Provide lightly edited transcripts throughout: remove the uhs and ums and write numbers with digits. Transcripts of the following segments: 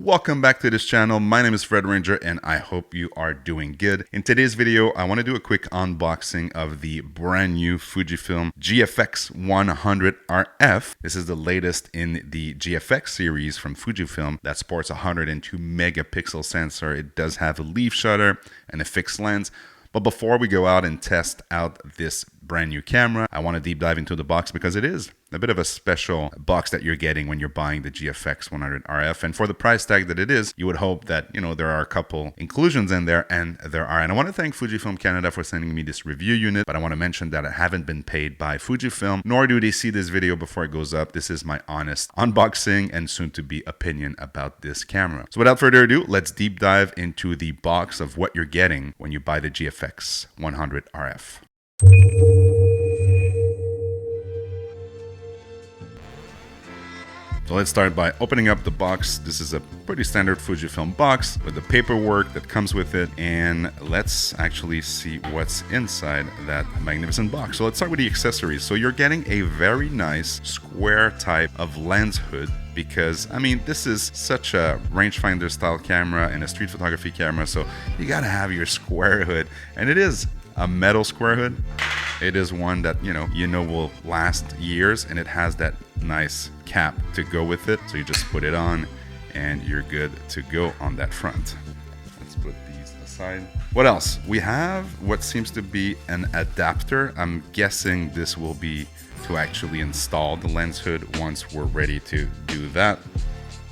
Welcome back to this channel. My name is FREDRANGER and I hope you are doing good. In today's video, I want to do a quick unboxing of the brand new Fujifilm GFX100RF. This is the latest in the GFX series from Fujifilm that sports a 102 megapixel sensor. It does have a leaf shutter and a fixed lens. But before we go out and test out this brand new camera, I want to deep dive into the box because it is a bit of a special box that you're getting when you're buying the GFX100RF. And for the price tag that it is, you would hope that, there are a couple inclusions in there, and there are. And I want to thank Fujifilm Canada for sending me this review unit, but I want to mention that I haven't been paid by Fujifilm, nor do they see this video before it goes up. This is my honest unboxing and soon to be opinion about this camera. So without further ado, let's deep dive into the box of what you're getting when you buy the GFX100RF. So let's start by opening up the box. This is a pretty standard Fujifilm box with the paperwork that comes with it. And let's actually see what's inside that magnificent box. So let's start with the accessories. So you're getting a very nice square type of lens hood because, this is such a rangefinder style camera and a street photography camera. So you gotta have your square hood, and it is a metal square hood. It is one that, will last years, and it has that nice cap to go with it. So you just put it on and you're good to go on that front. Let's put these aside. What else? We have what seems to be an adapter. I'm guessing this will be to actually install the lens hood once we're ready to do that.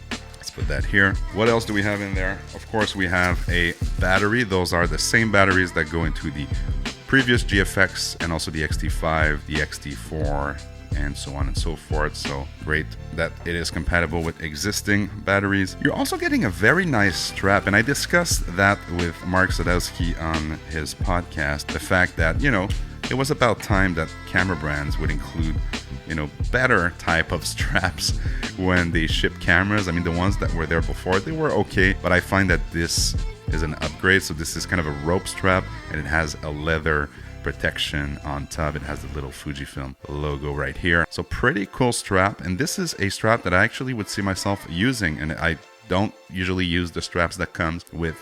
Let's put that here. What else do we have in there? Of course, we have a battery. Those are the same batteries that go into the previous GFX and also the X-T5, the X-T4, and so on and so forth. So great that it is compatible with existing batteries. You're also getting a very nice strap, and I discussed that with Mark Sadowski on his podcast. The fact that, it was about time that camera brands would include, better type of straps when they ship cameras. The ones that were there before, they were okay, but I find that this is an upgrade. So this is kind of a rope strap, and it has a leather protection on top. It has the little Fujifilm logo right here. So pretty cool strap, and this is a strap that I actually would see myself using, and I don't usually use the straps that comes with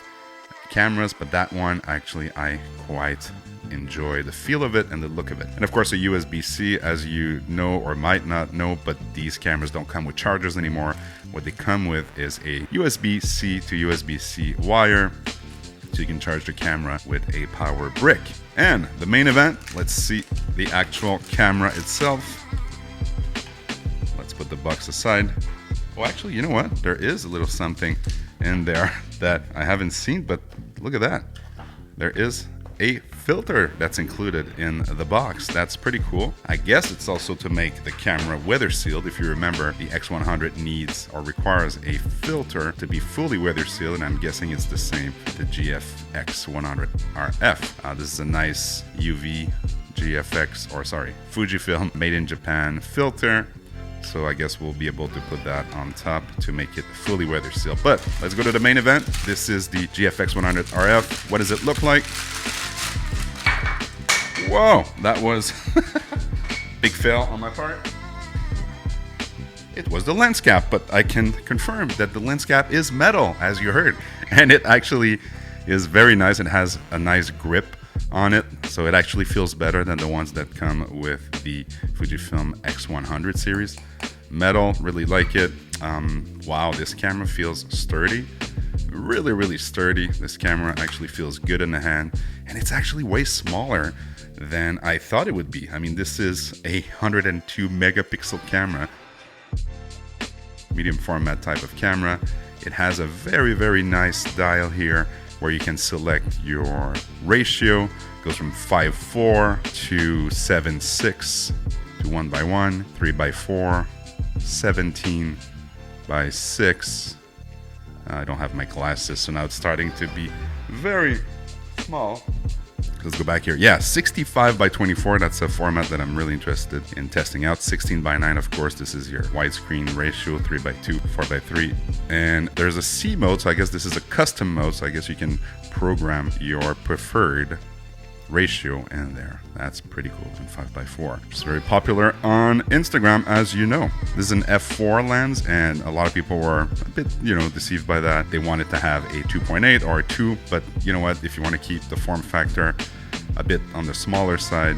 cameras, but that one actually I quite enjoy the feel of it and the look of it. And of course a USB-C, as you know or might not know, but these cameras don't come with chargers anymore. What they come with is a USB-C to USB-C wire, so you can charge the camera with a power brick. And the main event, let's see the actual camera itself. Let's put the box aside. Oh, actually, you know what? There is a little something in there that I haven't seen, but look at that. There is a filter that's included in the box. That's pretty cool. I guess it's also to make the camera weather sealed. If you remember, the X100 needs or requires a filter to be fully weather sealed, and I'm guessing it's the same for the GFX100RF. This is a nice UV Fujifilm made in Japan filter. So I guess we'll be able to put that on top to make it fully weather sealed. But let's go to the main event. This is the GFX100RF. What does it look like? Whoa, that was big fail on my part. It was the lens cap, but I can confirm that the lens cap is metal, as you heard. And it actually is very nice. It has a nice grip on it, so it actually feels better than the ones that come with the Fujifilm X100 series. Metal, really like it. Wow, this camera feels sturdy. Really, really sturdy. This camera actually feels good in the hand, and it's actually way smaller than I thought it would be. This is a 102 megapixel camera, medium format type of camera. It has a very, very nice dial here where you can select your ratio. It goes from 5:4 to 7:6 to 1:1, 3:4, 17:6. I don't have my glasses, so now it's starting to be very small. Let's go back here. Yeah, 65:24. That's a format that I'm really interested in testing out. 16:9, of course. This is your widescreen ratio. 3:2, 4:3. And there's a C mode, so I guess this is a custom mode. So I guess you can program your preferred ratio in there. That's pretty cool. In 5x4. It's very popular on Instagram, as you know. This is an f4 lens, and a lot of people were a bit, deceived by that. They wanted to have a 2.8 or a 2, but you know what? If you want to keep the form factor a bit on the smaller side,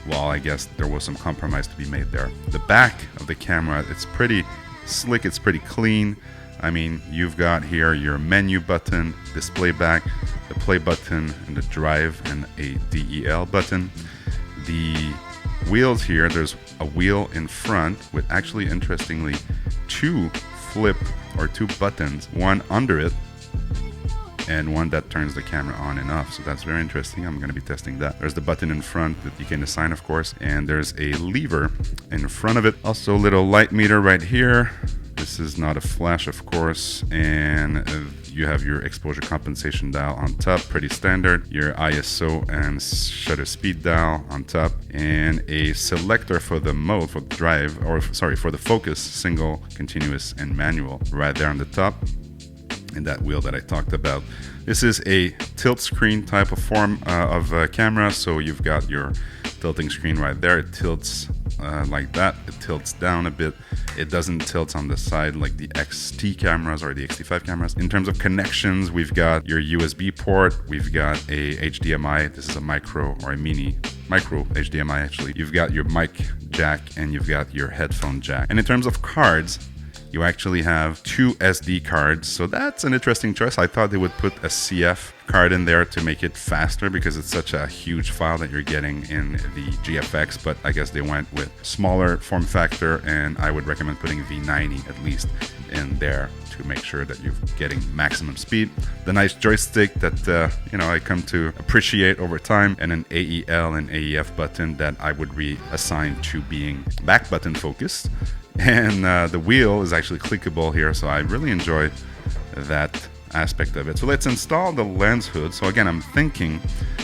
well, I guess there was some compromise to be made there. The back of the camera, it's pretty slick, it's pretty clean. I mean, you've got here your menu button, display back, the play button, and the drive, and a DEL button. The wheels here, there's a wheel in front with actually, interestingly, two buttons, one under it and one that turns the camera on and off. So that's very interesting. I'm going to be testing that. There's the button in front that you can assign, of course, and there's a lever in front of it. Also a little light meter right here. This is not a flash, of course, and you have your exposure compensation dial on top, pretty standard, your ISO and shutter speed dial on top, and a selector for the mode, for the drive, or sorry, for the focus, single, continuous, and manual, right there on the top, and that wheel that I talked about. This is a tilt screen type of form of camera, so you've got your tilting screen right there. It tilts like that. It tilts down a bit. It doesn't tilt on the side like the XT cameras or the XT5 cameras. In terms of connections, we've got your USB port. We've got a HDMI. This is a micro or a micro HDMI actually. You've got your mic jack and you've got your headphone jack. And in terms of cards, you actually have two SD cards, so that's an interesting choice. I thought they would put a CF card in there to make it faster because it's such a huge file that you're getting in the GFX, but I guess they went with smaller form factor, and I would recommend putting V90 at least in there to make sure that you're getting maximum speed. The nice joystick that I come to appreciate over time, and an AEL and AEF button that I would reassign to being back button focused. And the wheel is actually clickable here, so I really enjoy that aspect of it. So let's install the lens hood. So again, I'm thinking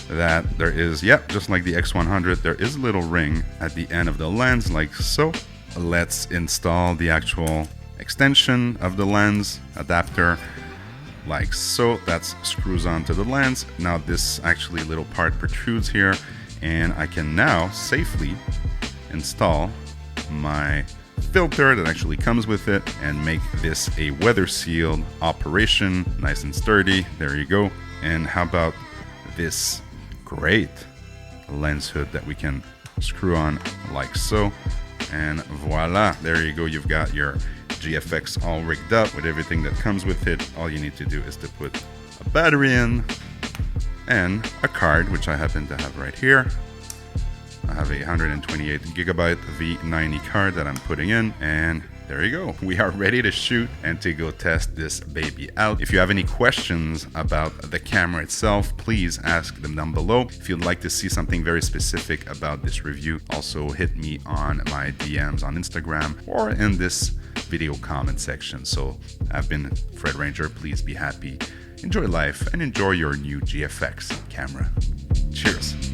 that there is, just like the X100, there is a little ring at the end of the lens, like so. Let's install the actual extension of the lens adapter, like so. That screws onto the lens. Now this actually little part protrudes here, and I can now safely install my filter that actually comes with it and make this a weather sealed operation, nice and sturdy. There you go. And how about this great lens hood that we can screw on like so, and voila, there you go. You've got your GFX all rigged up with everything that comes with it. All you need to do is to put a battery in and a card, which I happen to have right here. I have a 128 gigabyte V90 card that I'm putting in, and there you go. We are ready to shoot and to go test this baby out. If you have any questions about the camera itself, please ask them down below. If you'd like to see something very specific about this review, also hit me on my DMs on Instagram or in this video comment section. So I've been FREDRANGER. Please be happy, enjoy life, and enjoy your new GFX camera. Cheers.